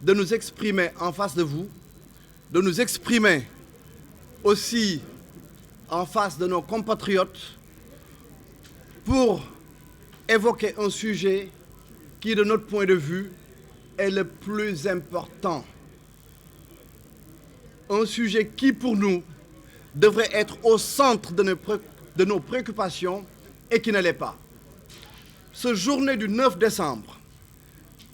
de nous exprimer en face de vous, de nous exprimer aussi en face de nos compatriotes pour évoquer un sujet qui, de notre point de vue, est le plus important. Un sujet qui, pour nous, devrait être au centre de nos préoccupations et qui ne l'est pas. Ce journée du 9 décembre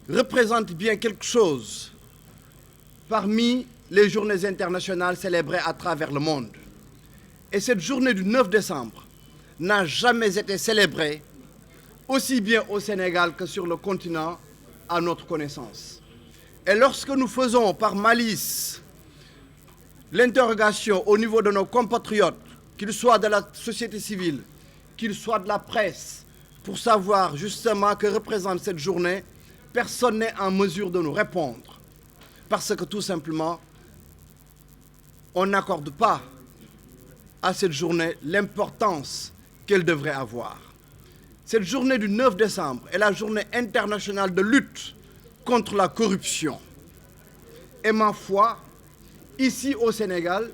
représente bien quelque chose parmi les journées internationales célébrées à travers le monde. Et cette journée du 9 décembre n'a jamais été célébrée aussi bien au Sénégal que sur le continent à notre connaissance. Et lorsque nous faisons par malice l'interrogation au niveau de nos compatriotes, qu'ils soient de la société civile, qu'ils soient de la presse, pour savoir justement que représente cette journée, personne n'est en mesure de nous répondre. Parce que tout simplement, on n'accorde pas à cette journée l'importance qu'elle devrait avoir. Cette journée du 9 décembre est la journée internationale de lutte contre la corruption. Et ma foi, ici au Sénégal,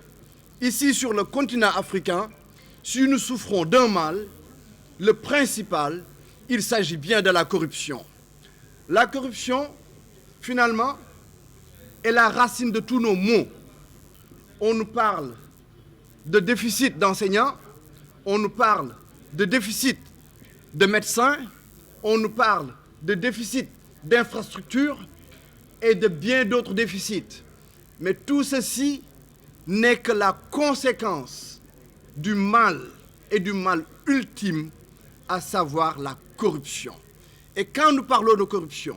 ici sur le continent africain, si nous souffrons d'un mal, le principal, il s'agit bien de la corruption. La corruption, finalement, est la racine de tous nos maux. On nous parle de déficit d'enseignants, on nous parle de déficit de médecins, on nous parle de déficit d'infrastructures et de bien d'autres déficits. Mais tout ceci n'est que la conséquence du mal et du mal ultime, à savoir la corruption. Et quand nous parlons de corruption,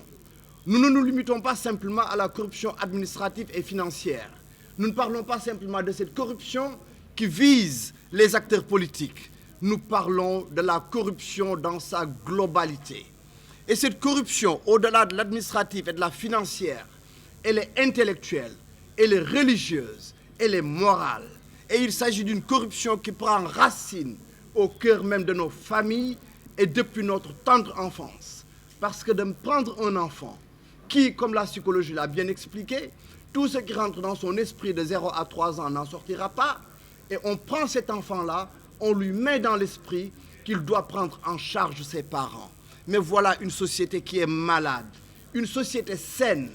nous ne nous limitons pas simplement à la corruption administrative et financière. Nous ne parlons pas simplement de cette corruption qui vise les acteurs politiques. Nous parlons de la corruption dans sa globalité. Et cette corruption, au-delà de l'administrative et de la financière, elle est intellectuelle, elle est religieuse, elle est morale. Et il s'agit d'une corruption qui prend racine au cœur même de nos familles et depuis notre tendre enfance. Parce que de prendre un enfant qui, comme la psychologie l'a bien expliqué, tout ce qui rentre dans son esprit de 0 à 3 ans n'en sortira pas. Et on prend cet enfant-là, on lui met dans l'esprit qu'il doit prendre en charge ses parents. Mais voilà une société qui est malade. Une société saine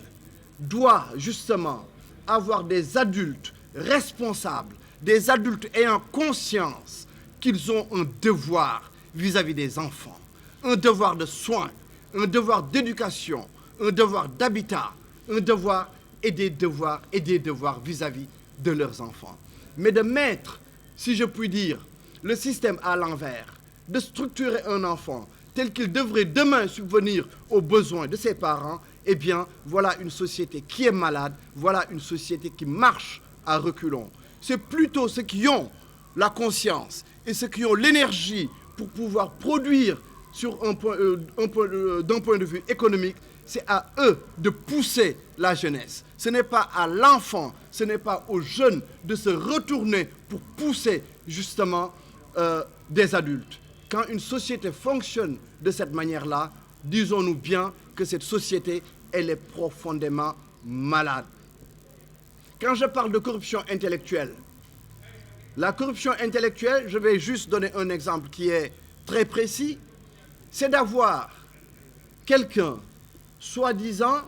doit justement avoir des adultes responsables, des adultes ayant conscience qu'ils ont un devoir vis-à-vis des enfants, un devoir de soins, un devoir d'éducation, un devoir d'habitat, un devoir et des devoirs vis-à-vis de leurs enfants. Mais de mettre, si je puis dire, le système à l'envers, de structurer un enfant tel qu'il devrait demain subvenir aux besoins de ses parents, eh bien, voilà une société qui est malade, voilà une société qui marche à reculons. C'est plutôt ceux qui ont la conscience et ceux qui ont l'énergie pour pouvoir produire d'un point de vue économique, c'est à eux de pousser la jeunesse. Ce n'est pas à l'enfant, ce n'est pas aux jeunes de se retourner pour pousser justement des adultes. Quand une société fonctionne de cette manière-là, disons-nous bien que cette société, elle est profondément malade. Quand je parle de corruption intellectuelle, la corruption intellectuelle, je vais juste donner un exemple qui est très précis, c'est d'avoir quelqu'un, soi-disant,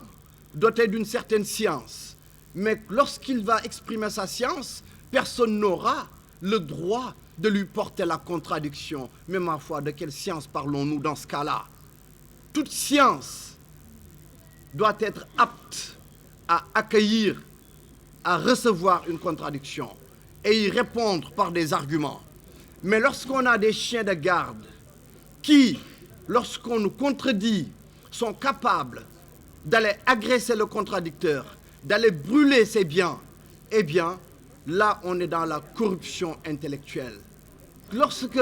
doté d'une certaine science, mais lorsqu'il va exprimer sa science, personne n'aura le droit de lui porter la contradiction. Mais ma foi, de quelle science parlons-nous dans ce cas-là? Toute science doit être apte à accueillir, à recevoir une contradiction et y répondre par des arguments. Mais lorsqu'on a des chiens de garde qui, lorsqu'on nous contredit, sont capables d'aller agresser le contradicteur, d'aller brûler ses biens, eh bien, là, on est dans la corruption intellectuelle. Lorsque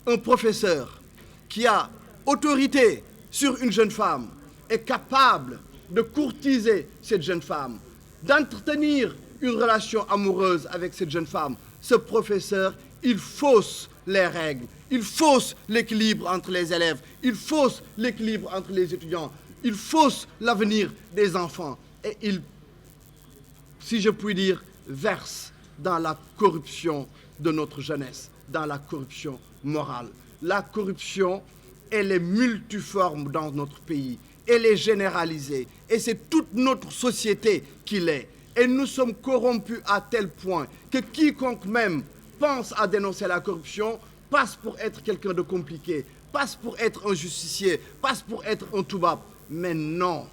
un professeur qui a autorité sur une jeune femme est capable de courtiser cette jeune femme, d'entretenir une relation amoureuse avec cette jeune femme, ce professeur, il fausse les règles, il fausse l'équilibre entre les élèves, il fausse l'équilibre entre les étudiants, il fausse l'avenir des enfants. et ils, si je puis dire, versent dans la corruption de notre jeunesse, dans la corruption morale. La corruption, elle est multiforme dans notre pays, elle est généralisée, et c'est toute notre société qui l'est. Et nous sommes corrompus à tel point que quiconque même pense à dénoncer la corruption passe pour être quelqu'un de compliqué, passe pour être un justicier, passe pour être un toubab. Mais non,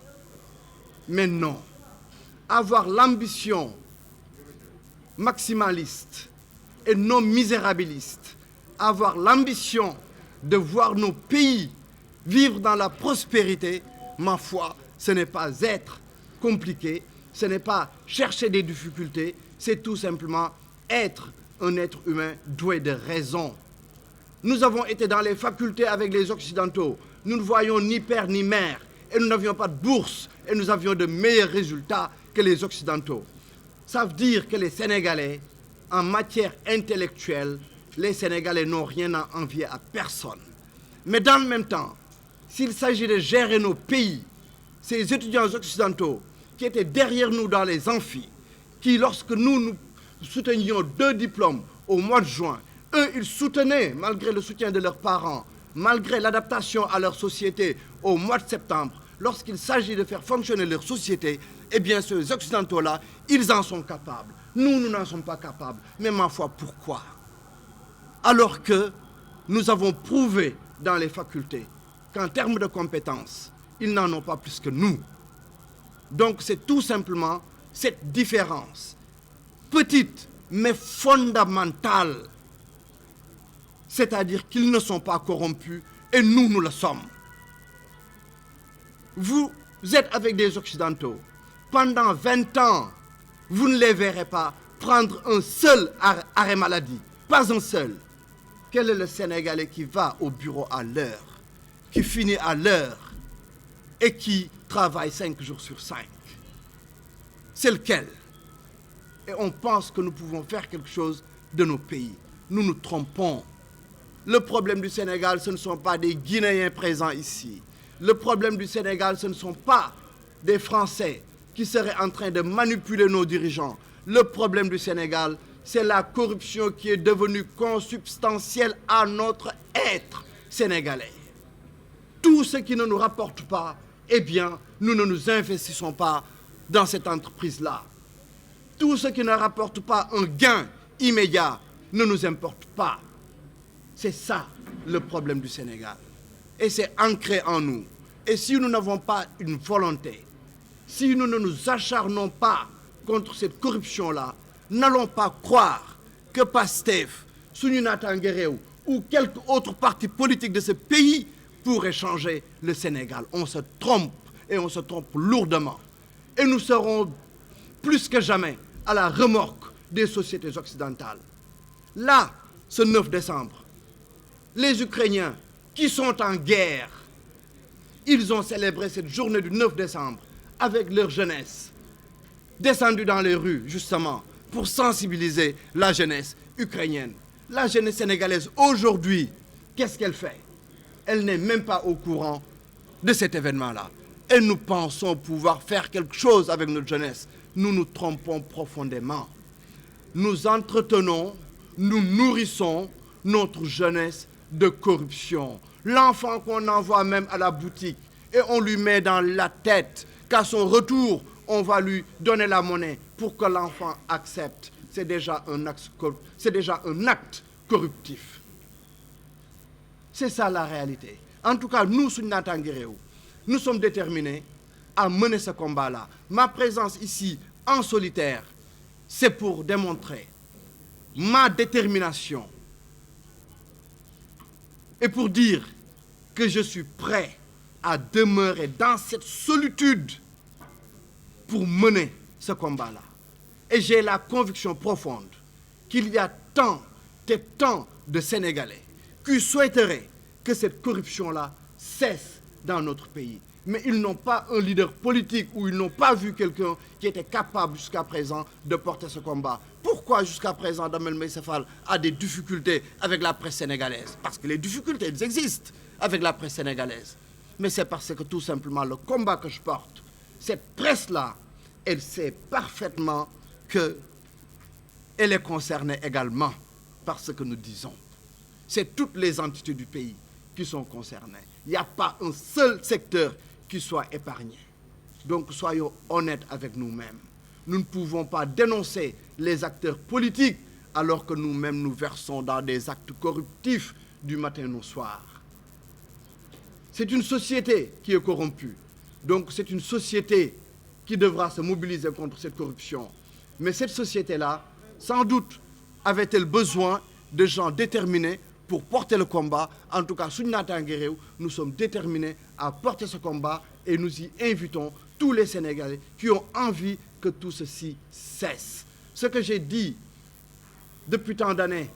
avoir l'ambition maximaliste et non misérabiliste, avoir l'ambition de voir nos pays vivre dans la prospérité, ma foi, ce n'est pas être compliqué, ce n'est pas chercher des difficultés, c'est tout simplement être un être humain doué de raison. Nous avons été dans les facultés avec les Occidentaux, nous ne voyions ni père ni mère, et nous n'avions pas de bourse, et nous avions de meilleurs résultats que les Occidentaux. Ça veut dire que les Sénégalais, en matière intellectuelle, les Sénégalais n'ont rien à envier à personne. Mais dans le même temps, s'il s'agit de gérer nos pays, ces étudiants occidentaux qui étaient derrière nous dans les amphis, qui, lorsque nous soutenions 2 diplômes au mois de juin, eux, ils soutenaient, malgré le soutien de leurs parents, malgré l'adaptation à leur société au mois de septembre, lorsqu'il s'agit de faire fonctionner leur société, eh bien, ces Occidentaux-là, ils en sont capables. Nous n'en sommes pas capables. Mais ma foi, pourquoi? Alors que nous avons prouvé dans les facultés qu'en termes de compétences, ils n'en ont pas plus que nous. Donc, c'est tout simplement cette différence, petite mais fondamentale, c'est-à-dire qu'ils ne sont pas corrompus et nous le sommes. Vous êtes avec des Occidentaux. Pendant 20 ans, vous ne les verrez pas prendre un seul arrêt maladie. Pas un seul. Quel est le Sénégalais qui va au bureau à l'heure, qui finit à l'heure et qui travaille 5 jours sur 5? C'est lequel? Et on pense que nous pouvons faire quelque chose de nos pays. Nous nous trompons. Le problème du Sénégal, ce ne sont pas des Guinéens présents ici. Le problème du Sénégal, ce ne sont pas des Français qui seraient en train de manipuler nos dirigeants. Le problème du Sénégal, c'est la corruption qui est devenue consubstantielle à notre être sénégalais. Tout ce qui ne nous rapporte pas, eh bien, nous ne nous investissons pas dans cette entreprise-là. Tout ce qui ne rapporte pas un gain immédiat ne nous importe pas. C'est ça le problème du Sénégal. Et c'est ancré en nous. Et si nous n'avons pas une volonté, si nous ne nous acharnons pas contre cette corruption-là, n'allons pas croire que Pastef, Sununata Nguerew ou quelque autre parti politique de ce pays pourrait changer le Sénégal. On se trompe et on se trompe lourdement. Et nous serons plus que jamais à la remorque des sociétés occidentales. Là, ce 9 décembre, les Ukrainiens qui sont en guerre, ils ont célébré cette journée du 9 décembre avec leur jeunesse, descendue dans les rues, justement, pour sensibiliser la jeunesse ukrainienne. La jeunesse sénégalaise, aujourd'hui, qu'est-ce qu'elle fait? Elle n'est même pas au courant de cet événement-là. Et nous pensons pouvoir faire quelque chose avec notre jeunesse. Nous nous trompons profondément. Nous entretenons, nous nourrissons notre jeunesse de corruption. L'enfant qu'on envoie même à la boutique et on lui met dans la tête qu'à son retour, on va lui donner la monnaie pour que l'enfant accepte. C'est déjà un acte corruptif. C'est ça la réalité. En tout cas, nous, Sununata Nguerew, nous sommes déterminés à mener ce combat-là. Ma présence ici, en solitaire, c'est pour démontrer ma détermination et pour dire que je suis prêt à demeurer dans cette solitude pour mener ce combat-là. Et j'ai la conviction profonde qu'il y a tant de Sénégalais qui souhaiteraient que cette corruption-là cesse dans notre pays. Mais ils n'ont pas un leader politique ou ils n'ont pas vu quelqu'un qui était capable jusqu'à présent de porter ce combat. Pourquoi jusqu'à présent Damel Meïssa Fall a des difficultés avec la presse sénégalaise? Parce que les difficultés, elles existent avec la presse sénégalaise. Mais c'est parce que tout simplement le combat que je porte, cette presse-là, elle sait parfaitement qu'elle est concernée également par ce que nous disons. C'est toutes les entités du pays qui sont concernées. Il n'y a pas un seul secteur qui soit épargné. Donc soyons honnêtes avec nous-mêmes. Nous ne pouvons pas dénoncer les acteurs politiques alors que nous-mêmes nous versons dans des actes corruptifs du matin au soir. C'est une société qui est corrompue. Donc c'est une société qui devra se mobiliser contre cette corruption. Mais cette société-là, sans doute, avait-elle besoin de gens déterminés pour porter le combat. En tout cas, nous sommes déterminés à porter ce combat et nous y invitons tous les Sénégalais qui ont envie que tout ceci cesse. Ce que j'ai dit depuis tant d'années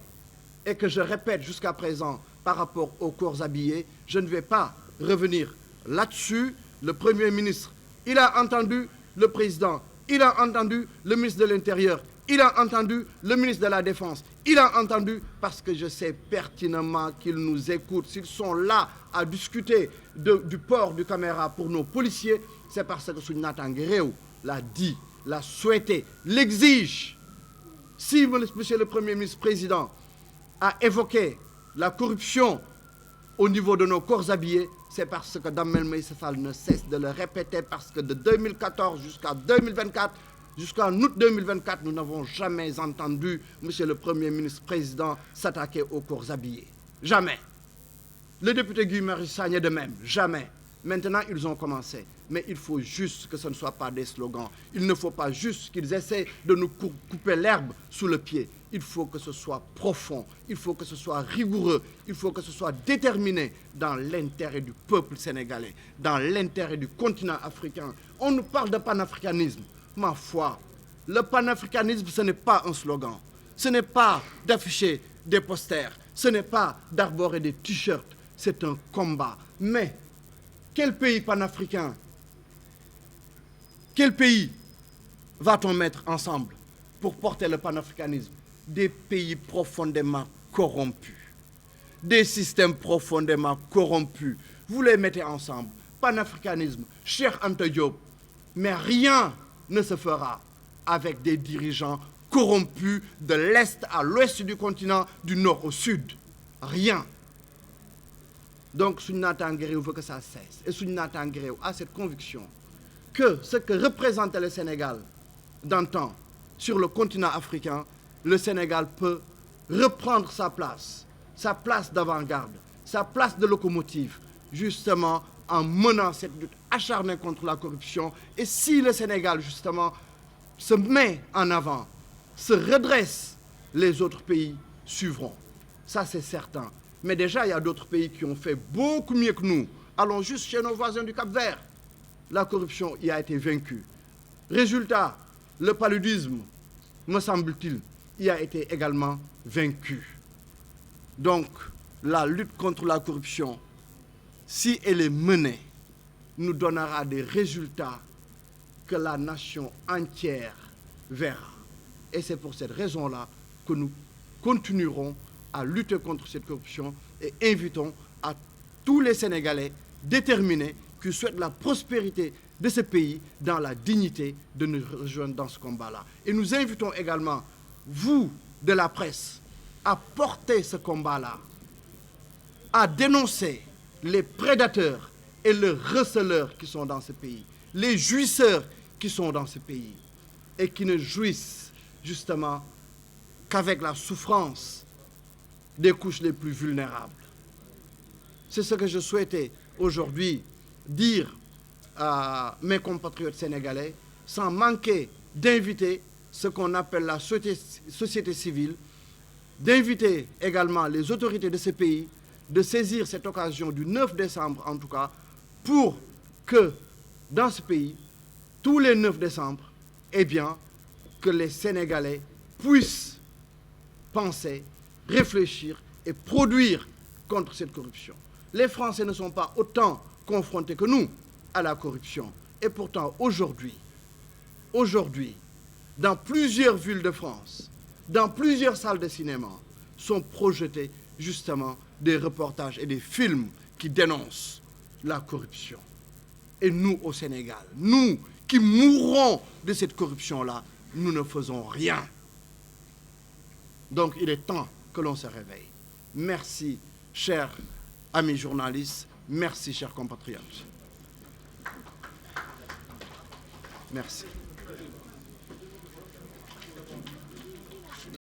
et que je répète jusqu'à présent par rapport aux corps habillés, je ne vais pas revenir là-dessus. Le Premier ministre, il a entendu le Président, il a entendu le ministre de l'Intérieur, il a entendu le ministre de la Défense, il a entendu parce que je sais pertinemment qu'ils nous écoutent. S'ils sont là à discuter du port du caméra pour nos policiers, c'est parce que Sounata Nguéréo l'a dit, l'a souhaité, l'exige. Si monsieur le Premier ministre Président a évoqué la corruption au niveau de nos corps habillés, c'est parce que Damel Moïse Fall ne cesse de le répéter, parce que de 2014 jusqu'à 2024, jusqu'en août 2024, nous n'avons jamais entendu monsieur le Premier ministre Président s'attaquer aux corps habillés. Jamais. Le député Guy Marius Sagna de même, jamais. Maintenant, ils ont commencé. Mais il faut juste que ce ne soit pas des slogans. Il ne faut pas juste qu'ils essaient de nous couper l'herbe sous le pied. Il faut que ce soit profond, il faut que ce soit rigoureux, il faut que ce soit déterminé dans l'intérêt du peuple sénégalais, dans l'intérêt du continent africain. On nous parle de panafricanisme. Ma foi, le panafricanisme, ce n'est pas un slogan. Ce n'est pas d'afficher des posters. Ce n'est pas d'arborer des t-shirts. C'est un combat. Mais quel pays panafricain, quel pays va-t-on mettre ensemble pour porter le panafricanisme? Des pays profondément corrompus, des systèmes profondément corrompus. Vous les mettez ensemble. Panafricanisme, Cheikh Anta Diop. Mais rien ne se fera avec des dirigeants corrompus de l'Est à l'Ouest du continent, du Nord au Sud. Rien. Donc Sounata Nguéréo veut que ça cesse. Et Sounata Nguéréo a cette conviction que ce que représentait le Sénégal d'antan sur le continent africain, le Sénégal peut reprendre sa place d'avant-garde, sa place de locomotive, justement en menant cette lutte acharnée contre la corruption. Et si le Sénégal, justement, se met en avant, se redresse, les autres pays suivront. Ça, c'est certain. Mais déjà, il y a d'autres pays qui ont fait beaucoup mieux que nous. Allons juste chez nos voisins du Cap-Vert. La corruption y a été vaincue. Résultat, le paludisme, me semble-t-il, y a été également vaincu. Donc, la lutte contre la corruption, si elle est menée, nous donnera des résultats que la nation entière verra. Et c'est pour cette raison-là que nous continuerons à lutter contre cette corruption et invitons à tous les Sénégalais déterminés qui souhaitent la prospérité de ce pays dans la dignité de nous rejoindre dans ce combat-là. Et nous invitons également, vous, de la presse, à porter ce combat-là, à dénoncer les prédateurs et les receleurs qui sont dans ce pays, les jouisseurs qui sont dans ce pays et qui ne jouissent justement qu'avec la souffrance des couches les plus vulnérables. C'est ce que je souhaitais aujourd'hui dire à mes compatriotes sénégalais, sans manquer d'inviter ce qu'on appelle la société civile, d'inviter également les autorités de ce pays, de saisir cette occasion du 9 décembre en tout cas, pour que dans ce pays, tous les 9 décembre, eh bien, que les Sénégalais puissent penser, réfléchir et produire contre cette corruption. Les Français ne sont pas autant confrontés que nous à la corruption. Et pourtant, aujourd'hui, dans plusieurs villes de France, dans plusieurs salles de cinéma, sont projetés justement des reportages et des films qui dénoncent la corruption. Et nous, au Sénégal, nous qui mourrons de cette corruption-là, nous ne faisons rien. Donc il est temps que l'on se réveille. Merci, chers amis journalistes. Merci, chers compatriotes. Merci.